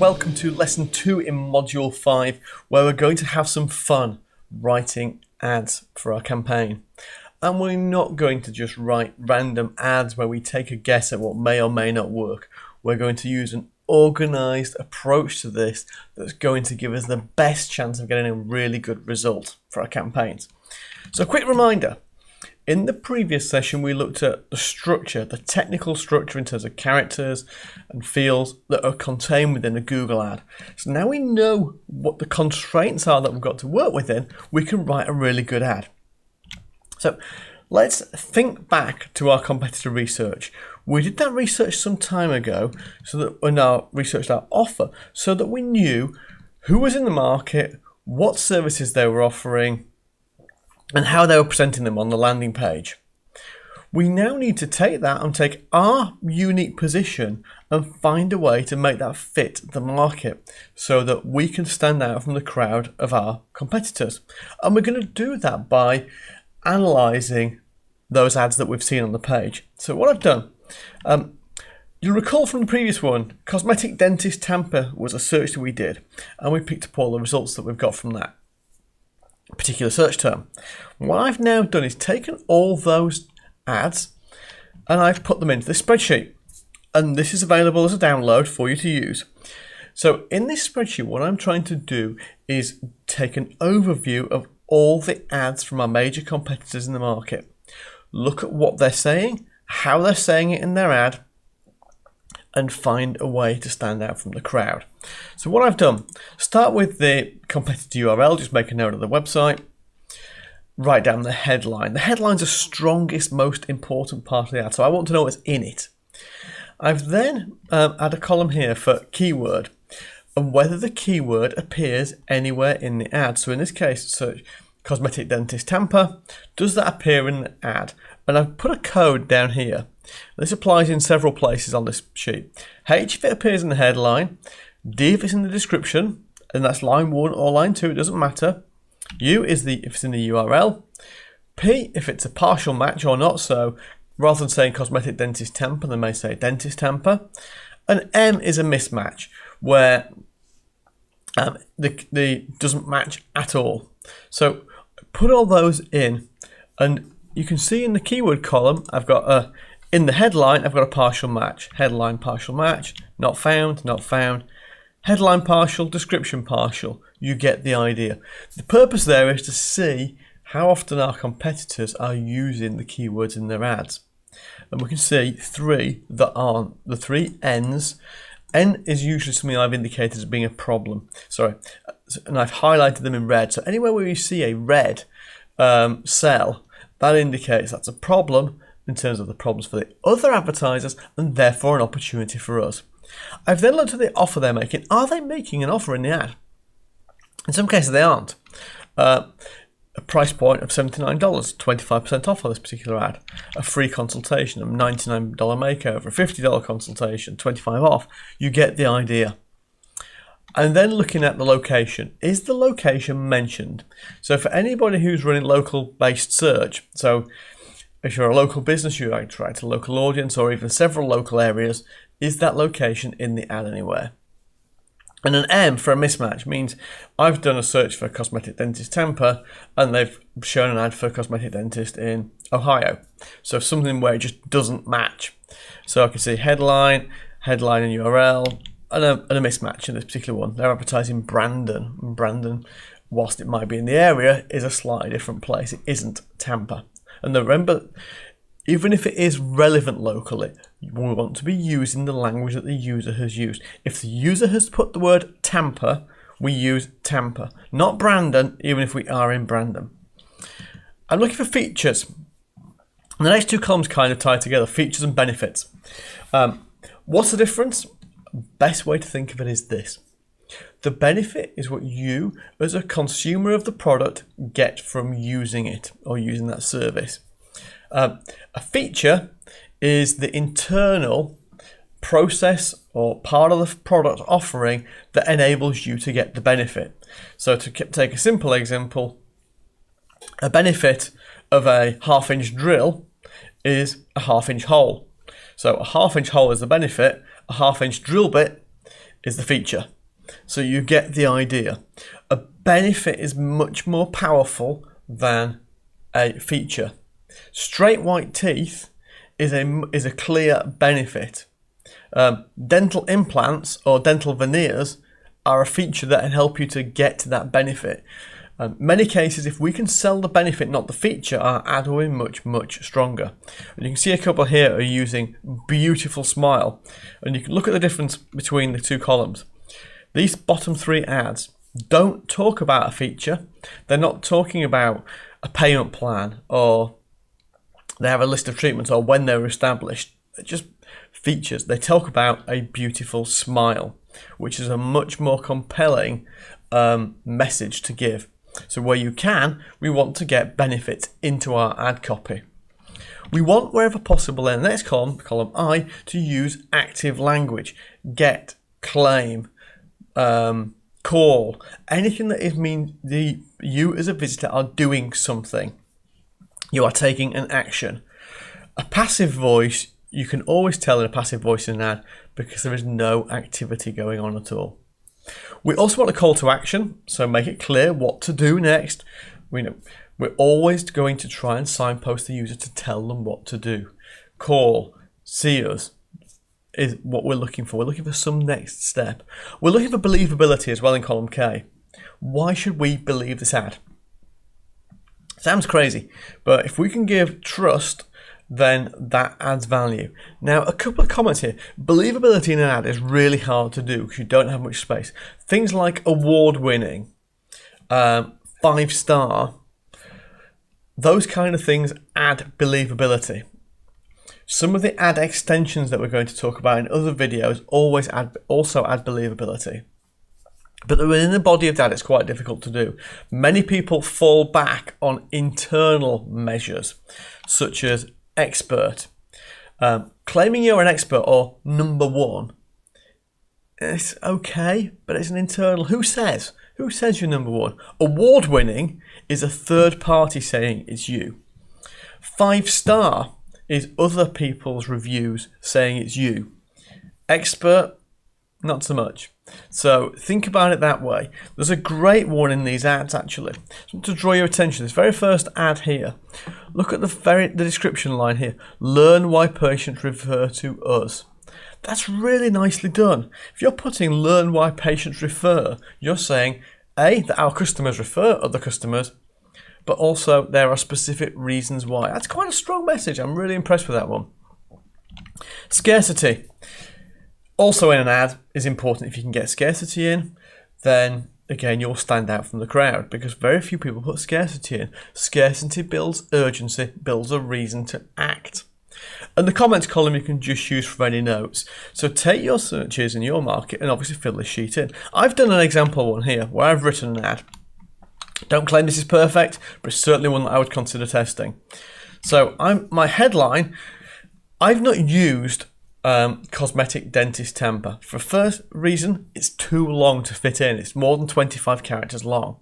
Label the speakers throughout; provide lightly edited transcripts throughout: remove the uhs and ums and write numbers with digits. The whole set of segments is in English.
Speaker 1: welcome to lesson 2 in module 5, where we're going to have some fun writing ads for our campaign. And we're not going to just write random ads where we take a guess at what may or may not work. We're going to use an organized approach to this that's going to give us the best chance of getting a really good result for our campaigns. So a quick reminder. In the previous session, we looked at the structure, the technical structure in terms of characters and fields that are contained within a Google ad. So now we know what the constraints are that we've got to work within, we can write a really good ad. So let's think back to our competitor research. We did that research some time ago, so that we now researched our offer, so that we knew who was in the market, what services they were offering, and how they were presenting them on the landing page. We now need to take that and take our unique position and find a way to make that fit the market so that we can stand out from the crowd of our competitors. And we're going to do that by analysing those ads that we've seen on the page. So what I've done, you'll recall from the previous one, cosmetic dentist tamper was a search that we did, and we picked up all the results that we've got from that particular search term. What I've now done is taken all those ads and I've put them into this spreadsheet, and this is available as a download for you to use. So in this spreadsheet, what I'm trying to do is take an overview of all the ads from our major competitors in the market, look at what they're saying, how they're saying it in their ad, and find a way to stand out from the crowd. So what I've done, start with the competitor URL, just make a note of the website, write down the headline. The headline's the strongest, most important part of the ad, so I want to know what's in it. I've then add a column here for keyword and whether the keyword appears anywhere in the ad. So in this case, search cosmetic dentist tamper. Does that appear in the ad? And I've put a code down here. This applies in several places on this sheet. H if it appears in the headline, D if it's in the description, and that's line 1 or line 2, it doesn't matter. U is if it's in the URL. P if it's a partial match or not, so rather than saying cosmetic dentist tamper, they may say dentist tamper. And M is a mismatch, where the doesn't match at all. So put all those in, and you can see in the keyword column, I've got in the headline, I've got a partial match. Headline partial match, not found, not found. Headline partial, description partial. You get the idea. The purpose there is to see how often our competitors are using the keywords in their ads. And we can see 3 that aren't. The 3 N's. N is usually something I've indicated as being a problem. Sorry. And I've highlighted them in red. So anywhere where you see a red cell, that indicates that's a problem in terms of the problems for the other advertisers and therefore an opportunity for us. I've then looked at the offer they're making. Are they making an offer in the ad? In some cases they aren't. A price point of $79, 25% off on this particular ad. A free consultation, a $99 makeover, a $50 consultation, 25 off. You get the idea. And then looking at the location. Is the location mentioned? So for anybody who's running local based search, so if you're a local business, you like to write a local audience or even several local areas, is that location in the ad anywhere? And an M for a mismatch means I've done a search for cosmetic dentist tamper and they've shown an ad for cosmetic dentist in Ohio. So something where it just doesn't match. So I can see headline and URL, and a mismatch in this particular one. They're advertising Brandon. And Brandon, whilst it might be in the area, is a slightly different place. It isn't Tampa. And remember, even if it is relevant locally, we want to be using the language that the user has used. If the user has put the word Tampa, we use Tampa, not Brandon, even if we are in Brandon. I'm looking for features. And the next 2 columns kind of tie together, features and benefits. What's the difference? Best way to think of it is this. The benefit is what you, as a consumer of the product, get from using it or using that service. A feature is the internal process or part of the product offering that enables you to get the benefit. So to take a simple example, a benefit of a 1/2-inch drill is a 1/2-inch hole. So a 1/2-inch hole is the benefit, a 1/2-inch drill bit is the feature. So you get the idea. A benefit is much more powerful than a feature. Straight white teeth is a clear benefit. Dental implants or dental veneers are a feature that can help you to get to that benefit. Many cases, if we can sell the benefit, not the feature, our ad will be much, much stronger. And you can see a couple here are using beautiful smile. And you can look at the difference between the two columns. These bottom three ads don't talk about a feature. They're not talking about a payment plan, or they have a list of treatments, or when they're established. They're just features. They talk about a beautiful smile, which is a much more compelling message to give. So where you can, we want to get benefits into our ad copy. We want, wherever possible, in the next column, column I, to use active language. Get, claim, call, anything that is mean you as a visitor are doing something. You are taking an action. A passive voice, you can always tell in a passive voice in an ad because there is no activity going on at all. We also want a call to action, so make it clear what to do next. We're always going to try and signpost the user to tell them what to do. Call, see us is what we're looking for. We're looking for some next step. We're looking for believability as well in column K. Why should we believe this ad? Sounds crazy, but if we can give trust, then that adds value. Now, a couple of comments here. Believability in an ad is really hard to do because you don't have much space. Things like award-winning, 5-star, those kind of things add believability. Some of the ad extensions that we're going to talk about in other videos also add believability. But within the body of that, it's quite difficult to do. Many people fall back on internal measures, such as expert. Claiming you're an expert or number one, it's okay, but it's an internal. Who says? Who says you're number one? Award-winning is a third party saying it's you. 5-star is other people's reviews saying it's you. Expert, not so much. So think about it that way. There's a great one in these ads actually. So to draw your attention, this very first ad here. Look at the description line here. Learn why patients refer to us. That's really nicely done. If you're putting learn why patients refer, you're saying A, that our customers refer other customers, but also there are specific reasons why. That's quite a strong message. I'm really impressed with that one. Scarcity. Also in an ad is important. If you can get scarcity in, then again you'll stand out from the crowd because very few people put scarcity in. Scarcity builds urgency, builds a reason to act. And the comments column you can just use for any notes. So take your searches in your market and obviously fill this sheet in. I've done an example one here where I've written an ad. Don't claim this is perfect, but it's certainly one that I would consider testing. So my headline, I've not used cosmetic dentist temper. For first reason, it's too long to fit in. It's more than 25 characters long.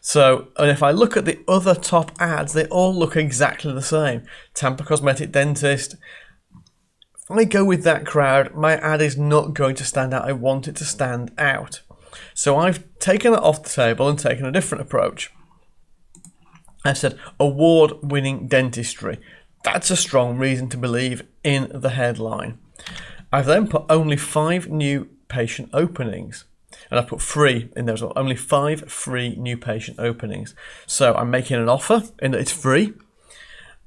Speaker 1: So, and if I look at the other top ads, they all look exactly the same. Tampa cosmetic dentist. If I go with that crowd, my ad is not going to stand out. I want it to stand out. So I've taken it off the table and taken a different approach. I said award-winning dentistry. That's a strong reason to believe in the headline. I've then put only 5 new patient openings. And I put free in there as well. Only 5 free new patient openings. So I'm making an offer in that it's free.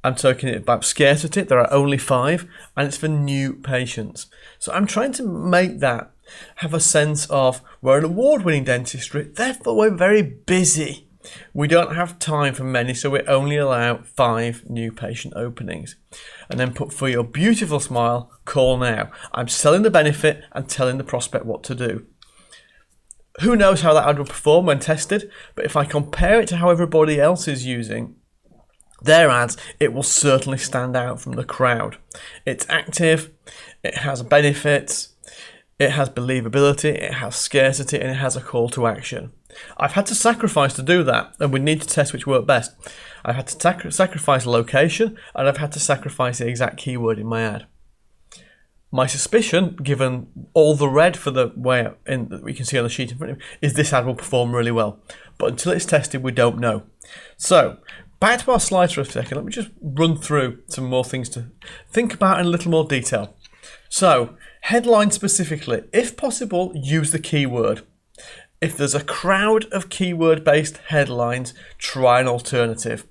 Speaker 1: I'm talking about scarcity. There are only 5 and it's for new patients. So I'm trying to make that have a sense of we're an award-winning dentistry, therefore we're very busy. We don't have time for many, so we only allow 5 new patient openings. And then put for your beautiful smile, call now. I'm selling the benefit and telling the prospect what to do. Who knows how that ad will perform when tested, but if I compare it to how everybody else is using their ads, it will certainly stand out from the crowd. It's active, it has benefits, it has believability, it has scarcity, and it has a call to action. I've had to sacrifice to do that, and we need to test which work best. I've had to sacrifice location, and I've had to sacrifice the exact keyword in my ad. My suspicion, given all the red for the way in that we can see on the sheet in front of me, is this ad will perform really well. But until it's tested, we don't know. So back to our slides for a second. Let me just run through some more things to think about in a little more detail. So headline specifically, if possible, use the keyword. If there's a crowd of keyword-based headlines, try an alternative.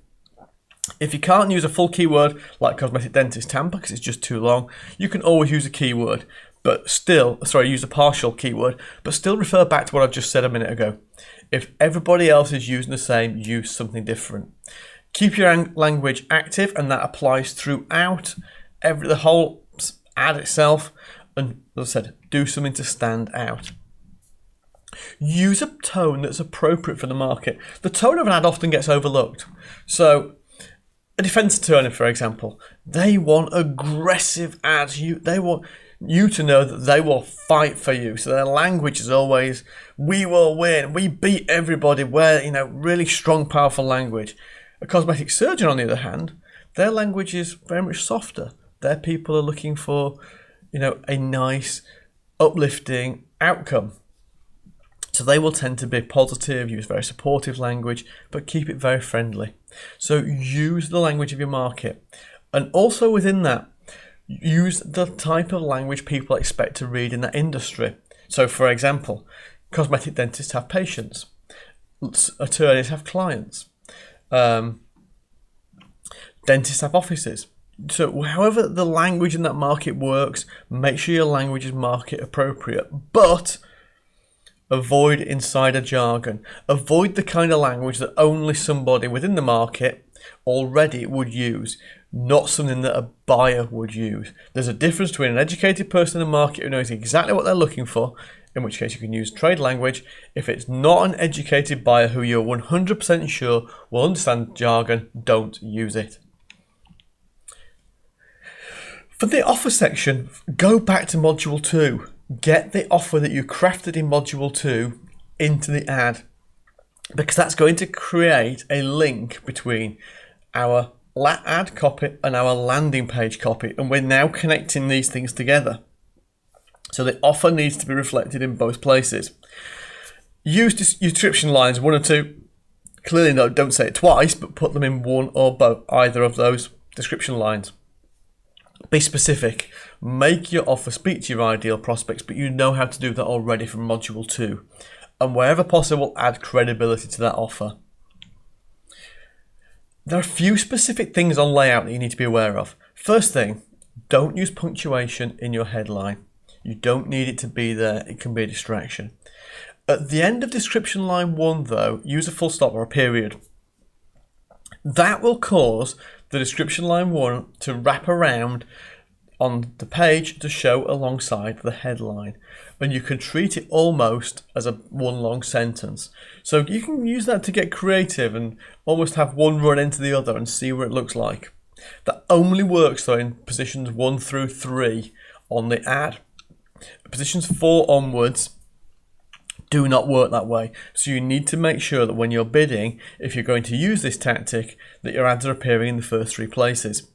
Speaker 1: If you can't use a full keyword like cosmetic dentist Tampa because it's just too long, you can always use a keyword, but still, use a partial keyword, but still refer back to what I've just said a minute ago. If everybody else is using the same, use something different. Keep your language active, and that applies throughout the whole ad itself. And as I said, do something to stand out. Use a tone that's appropriate for the market. The tone of an ad often gets overlooked. So a defense attorney, for example, they want aggressive ads. They want you to know that they will fight for you. So their language is always, we will win, we beat everybody. We're, really strong, powerful language. A cosmetic surgeon, on the other hand, their language is very much softer. Their people are looking for, a nice, uplifting outcome. So they will tend to be positive, use very supportive language, but keep it very friendly. So use the language of your market. And also within that, use the type of language people expect to read in that industry. So for example, cosmetic dentists have patients, attorneys have clients, dentists have offices. So however the language in that market works, make sure your language is market appropriate, but avoid insider jargon. Avoid the kind of language that only somebody within the market already would use, not something that a buyer would use. There's a difference between an educated person in the market who knows exactly what they're looking for, in which case you can use trade language. If it's not an educated buyer who you're 100% sure will understand jargon, don't use it. For the offer section, go back to module 2. Get the offer that you crafted in module 2 into the ad, because that's going to create a link between our ad copy and our landing page copy, and we're now connecting these things together. So the offer needs to be reflected in both places. Use description lines 1 or 2. Clearly, no, don't say it twice, but put them in one or both, either of those description lines. Be specific. Make your offer speak to your ideal prospects, but you know how to do that already from module 2. And wherever possible, add credibility to that offer. There are a few specific things on layout that you need to be aware of. First thing, don't use punctuation in your headline. You don't need it to be there. It can be a distraction. At the end of description line 1, though, use a full stop or a period. That will cause the description line 1 to wrap around on the page to show alongside the headline, and you can treat it almost as a one long sentence. So you can use that to get creative and almost have one run into the other and see what it looks like. That only works though in positions 1 through 3 on the ad. Positions 4 onwards do not work that way. So you need to make sure that when you're bidding, if you're going to use this tactic, that your ads are appearing in the first 3 places.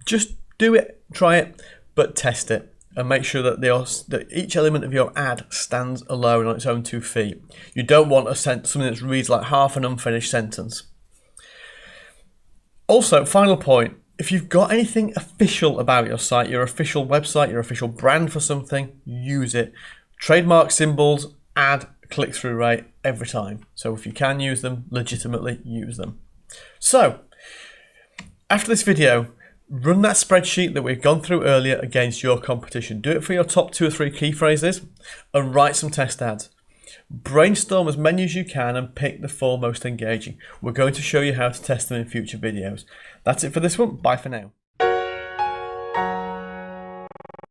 Speaker 1: Just do it, try it, but test it and make sure that each element of your ad stands alone on its own 2 feet. You don't want something that reads like half an unfinished sentence. Also, final point, if you've got anything official about your site, your official website, your official brand for something, use it. Trademark symbols, add click-through rate every time. So if you can use them, legitimately use them. So, after this video, run that spreadsheet that we've gone through earlier against your competition. Do it for your top 2 or 3 key phrases and write some test ads. Brainstorm as many as you can and pick the 4 most engaging. We're going to show you how to test them in future videos. That's it for this one. Bye for now.